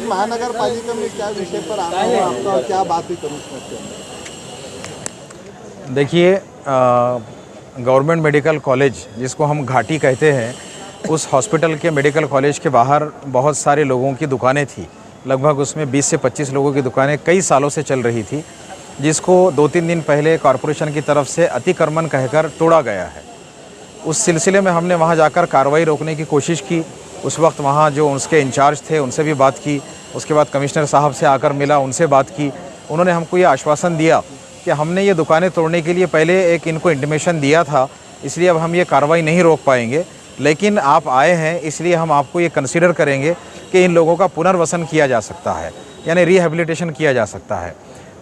महानगर पालिका में क्या विषय पर आना हुआ आपका और क्या बात हुई कमिश्नर के अंदर? देखिए, गवर्नमेंट मेडिकल कॉलेज जिसको हम घाटी कहते हैं, उस हॉस्पिटल के मेडिकल कॉलेज के बाहर बहुत सारे लोगों की दुकानें थी। लगभग उसमें 20 से 25 लोगों की दुकानें कई सालों से चल रही थी, जिसको 2-3 दिन पहले कॉरपोरेशन की तरफ से अतिक्रमण कहकर तोड़ा गया है। उस सिलसिले में हमने वहां जाकर कार्रवाई रोकने की कोशिश की। उस वक्त वहां जो उसके इंचार्ज थे उनसे भी बात की। उसके बाद कमिश्नर साहब से आकर मिला, उनसे बात की। उन्होंने हमको ये आश्वासन दिया कि हमने ये दुकानें तोड़ने के लिए पहले एक इनको इंटीमेशन दिया था, इसलिए अब हम ये कार्रवाई नहीं रोक पाएंगे, लेकिन आप आए हैं इसलिए हम आपको ये कंसीडर करेंगे कि इन लोगों का पुनर्वसन किया जा सकता है, यानी रिहेबिलिटेशन किया जा सकता है।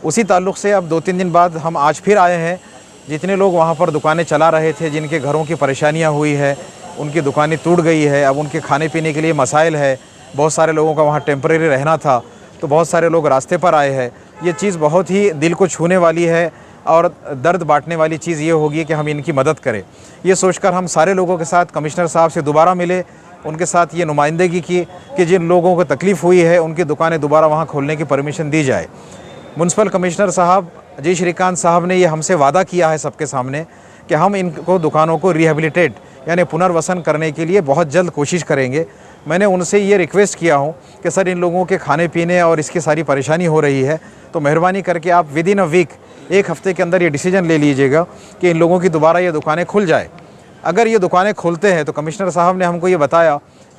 उसी ताल्लुक़ से अब 2-3 दिन बाद हम आज फिर आए हैं। जितने लोग वहाँ पर दुकानें चला रहे थे, जिनके घरों की परेशानियाँ हुई है, उनकी दुकानें टूट गई है, अब उनके खाने पीने के लिए मसाइल है। बहुत सारे लोगों का वहाँ टेम्परेरी रहना था, तो बहुत सारे लोग रास्ते पर आए हैं। ये चीज़ बहुत ही दिल को छूने वाली है और दर्द बांटने वाली चीज़ ये होगी कि हम इनकी मदद करें। ये सोचकर हम सारे लोगों के साथ कमिश्नर साहब से दोबारा मिले, उनके साथ ये नुमाइंदगी की कि जिन लोगों को तकलीफ़ हुई है उनकी दुकानें दोबारा वहाँ खोलने की परमिशन दी जाए। म्युनिसिपल कमिश्नर साहब जी श्रीकांत साहब ने ये हमसे वादा किया है सबके सामने कि हम इनको दुकानों को रिहेबिलिटेट यानी पुनर्वसन करने के लिए बहुत जल्द कोशिश करेंगे। मैंने उनसे ये रिक्वेस्ट किया हूँ कि सर, इन लोगों के खाने पीने और इसकी सारी परेशानी हो रही है, तो मेहरबानी करके आप विदिन अ वीक, एक हफ़्ते के अंदर ये डिसीजन ले लीजिएगा कि इन लोगों की दोबारा ये दुकानें खुल जाए। अगर ये दुकानें खुलते हैं तो कमिश्नर साहब ने हमको ये बताया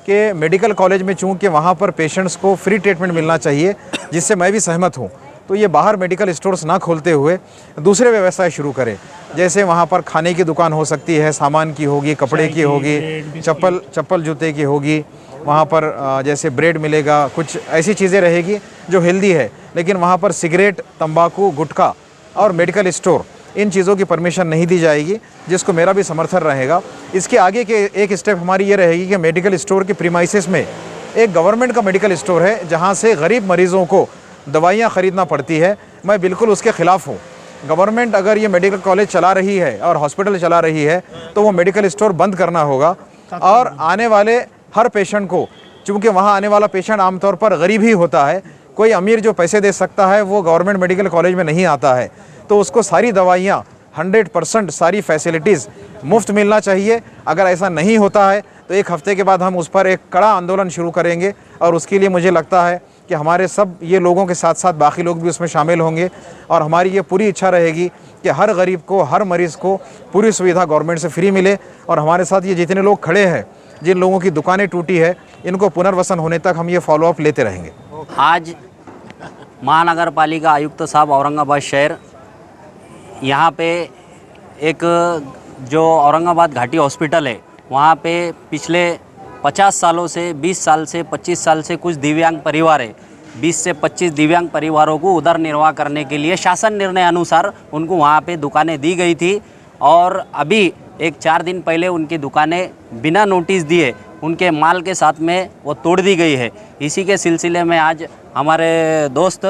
कि मेडिकल कॉलेज में चूँकि वहाँ पर पेशेंट्स को फ्री ट्रीटमेंट मिलना चाहिए, जिससे मैं भी सहमत हूँ, तो ये बाहर मेडिकल स्टोर्स ना खोलते हुए दूसरे व्यवसाय शुरू करें। जैसे वहाँ पर खाने की दुकान हो सकती है, सामान की होगी, कपड़े की होगी, चप्पल जूते की होगी। वहाँ पर जैसे ब्रेड मिलेगा, कुछ ऐसी चीज़ें रहेगी जो हेल्दी है, लेकिन वहाँ पर सिगरेट, तंबाकू, गुटखा और मेडिकल स्टोर, इन चीज़ों की परमिशन नहीं दी जाएगी, जिसको मेरा भी समर्थन रहेगा। इसके आगे के एक स्टेप हमारी ये रहेगी कि मेडिकल स्टोर के प्रीमाइसेस में एक गवर्नमेंट का मेडिकल स्टोर है, जहाँ से गरीब मरीज़ों को दवाइयाँ ख़रीदना पड़ती है। मैं बिल्कुल उसके ख़िलाफ़ हूँ। गवर्नमेंट अगर ये मेडिकल कॉलेज चला रही है और हॉस्पिटल चला रही है, तो वो मेडिकल स्टोर बंद करना होगा और आने वाले हर पेशेंट को, चूँकि वहाँ आने वाला पेशेंट आमतौर पर गरीब ही होता है, कोई अमीर जो पैसे दे सकता है वो गवर्नमेंट मेडिकल कॉलेज में नहीं आता है, तो उसको सारी दवाइयाँ 100% सारी फैसिलिटीज़ मुफ्त मिलना चाहिए। अगर ऐसा नहीं होता है तो एक हफ़्ते के बाद हम उस पर एक कड़ा आंदोलन शुरू करेंगे, और उसके लिए मुझे लगता है कि हमारे सब ये लोगों के साथ साथ बाकी लोग भी उसमें शामिल होंगे। और हमारी ये पूरी इच्छा रहेगी कि हर गरीब को, हर मरीज़ को पूरी सुविधा गवर्नमेंट से फ्री मिले। और हमारे साथ ये जितने लोग खड़े हैं, जिन लोगों की दुकानें टूटी है, इनको पुनर्वसन होने तक हम ये फॉलोअप लेते रहेंगे। आज महानगर पालिका आयुक्त साहब औरंगाबाद शहर, यहाँ पे एक जो औरंगाबाद घाटी हॉस्पिटल है, वहाँ पे पिछले 50 सालों से, 20 साल से, 25 साल से कुछ दिव्यांग परिवार है। 20 से 25 दिव्यांग परिवारों को उधर निर्वाह करने के लिए शासन निर्णय अनुसार उनको वहाँ पे दुकानें दी गई थी, और अभी एक 4 दिन पहले उनकी दुकानें बिना नोटिस दिए उनके माल के साथ में वो तोड़ दी गई है। इसी के सिलसिले में आज हमारे दोस्त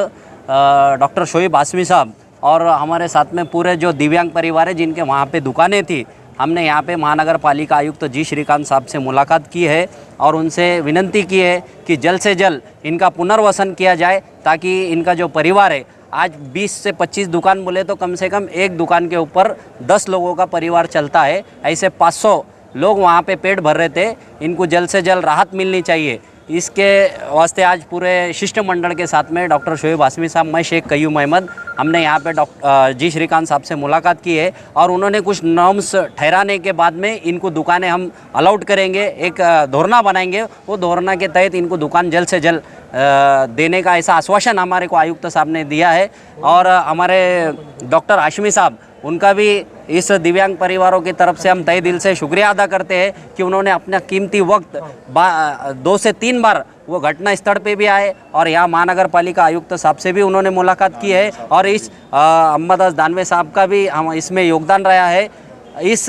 डॉक्टर शोएब आसमी साहब और हमारे साथ में पूरे जो दिव्यांग परिवार है जिनके वहाँ पे दुकानें थी, हमने यहाँ पे महानगर पालिका आयुक्त जी श्रीकांत साहब से मुलाकात की है और उनसे विनंती की है कि जल्द से जल्द इनका पुनर्वसन किया जाए, ताकि इनका जो परिवार है, आज 20 से 25 दुकान बोले तो कम से कम एक दुकान के ऊपर 10 लोगों का परिवार चलता है, ऐसे 500 लोग वहाँ पे पेट भर रहे थे। इनको जल्द से जल्द राहत मिलनी चाहिए। इसके वास्ते आज पूरे शिष्टमंडल के साथ में डॉक्टर शोएब आसमी साहब, मैं शेख कयूम अहमद, हमने यहाँ पे जी श्रीकांत साहब से मुलाकात की है, और उन्होंने कुछ नॉर्म्स ठहराने के बाद में इनको दुकानें हम अलाउड करेंगे, एक धोरणा बनाएंगे, वो धोरणा के तहत इनको दुकान जल्द से जल्द देने का ऐसा आश्वासन हमारे को आयुक्त साहब ने दिया है। और हमारे डॉक्टर हाशमी साहब, उनका भी इस दिव्यांग परिवारों की तरफ से हम तहे दिल से शुक्रिया अदा करते हैं कि उन्होंने अपना कीमती वक्त 2 से 3 बार वो घटना स्थल पे भी आए, और यहाँ महानगर पालिका आयुक्त साहब से भी उन्होंने मुलाकात की है, और इस अम्मदास दानवे साहब का भी हम इसमें योगदान रहा है। इस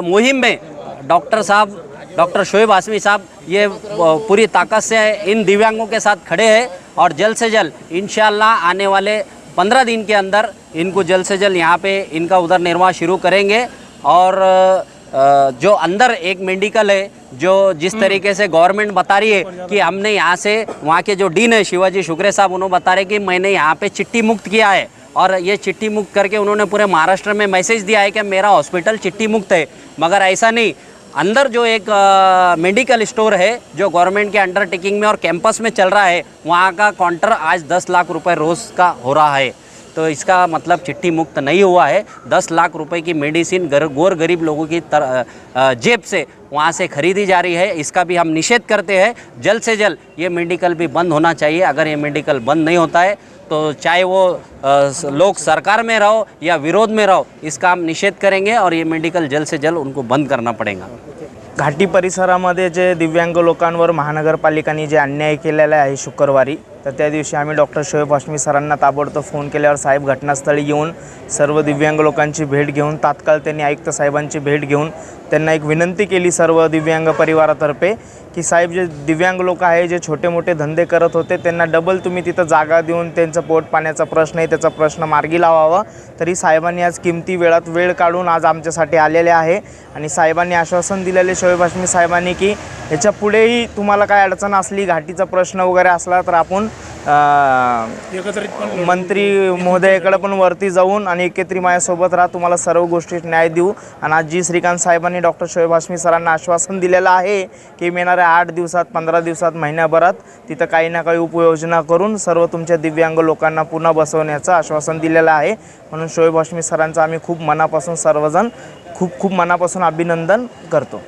मुहिम में डॉक्टर शोएब आसमी साहब ये पूरी ताकत से इन दिव्यांगों के साथ खड़े हैं, और जल्द से जल्द इंशाअल्लाह आने वाले 15 दिन के अंदर इनको जल्द से जल्द यहाँ पे इनका उधर निर्वाह शुरू करेंगे। और जो अंदर एक मेडिकल है, जो जिस तरीके से गवर्नमेंट बता रही है कि हमने यहाँ से, वहाँ के जो डीन है शिवाजी शुक्रे साहब, उन्होंने बता रहे कि मैंने यहाँ पे चिट्ठी मुक्त किया है, और ये चिट्ठी मुक्त करके उन्होंने पूरे महाराष्ट्र में मैसेज दिया है कि मेरा हॉस्पिटल चिट्ठी मुक्त है। मगर ऐसा नहीं, अंदर जो एक मेडिकल स्टोर है जो गवर्नमेंट के अंडरटेकिंग में और कैंपस में चल रहा है, वहाँ का काउंटर आज 10 लाख रुपए रोज़ का हो रहा है। तो इसका मतलब चिट्ठी मुक्त नहीं हुआ है। 10 लाख रुपए की मेडिसिन गोर गरीब लोगों की जेब से वहाँ से खरीदी जा रही है। इसका भी हम निषेध करते हैं। जल्द से जल्द ये मेडिकल भी बंद होना चाहिए। अगर ये मेडिकल बंद नहीं होता है तो चाहे वो लोग सरकार में रहो या विरोध में रहो, इसका हम निषेध करेंगे और ये मेडिकल जल्द से जल्द उनको बंद करना पड़ेगा। घाटी परिसरामध्ये जे दिव्यांग लोकांवर महानगरपालिकांनी जे अन्याय केलेला आहे शुक्रवारी, तर त्या दिवशी आम्ही डॉक्टर शोएब हाशमी सरांना ताबडतोब फोन केल्यावर साहेब घटनास्थळी येऊन सर्व दिव्यांग लोकांची भेट घेऊन तात्काळ त्यांनी आयुक्त साहेबांची भेट घेऊन त्यांना एक विनंती केली सर्व दिव्यांग परिवारातर्फे की साहेब जे दिव्यांग लोक आहे जे छोटे मोठे धंदे करत होते त्यांना डबल तुम्ही तिथं जागा देऊन त्यांचं पोट पाण्याचा प्रश्न आहे त्याचा प्रश्न मार्गी लावावा। तरी साहेबांनी आज किमती वेळात वेळ काढून आज आमच्यासाठी आलेले आहे आणि साहेबांनी आश्वासन दिलेले शोएब हाशमी साहेबांनी की ह्याच्या पुढेही तुम्हाला काय अडचण असली, घाटीचा प्रश्न वगैरे असला तर आपण मंत्री महोदयाकडे पण वरती जाऊन आणि एकत्रित माझ्यासोबत राहा, तुम्हाला सर्व गोष्टीत न्याय देऊ। आणि आज जी श्रीकांत साहेबांनी डॉक्टर शोएब हाशमी सरांना आश्वासन दिलेलं आहे की येणाऱ्या 8 दिवसात 15 दिवसात महिन्याभरात तिथं काही ना काही उपयोजना करून सर्व तुमच्या दिव्यांग लोकांना पुन्हा बसवण्याचं आश्वासन दिलेलं आहे। म्हणून शोएब हाशमी सरांचं आम्ही खूप मनापासून सर्वजण खूप मनापासून अभिनंदन करतो।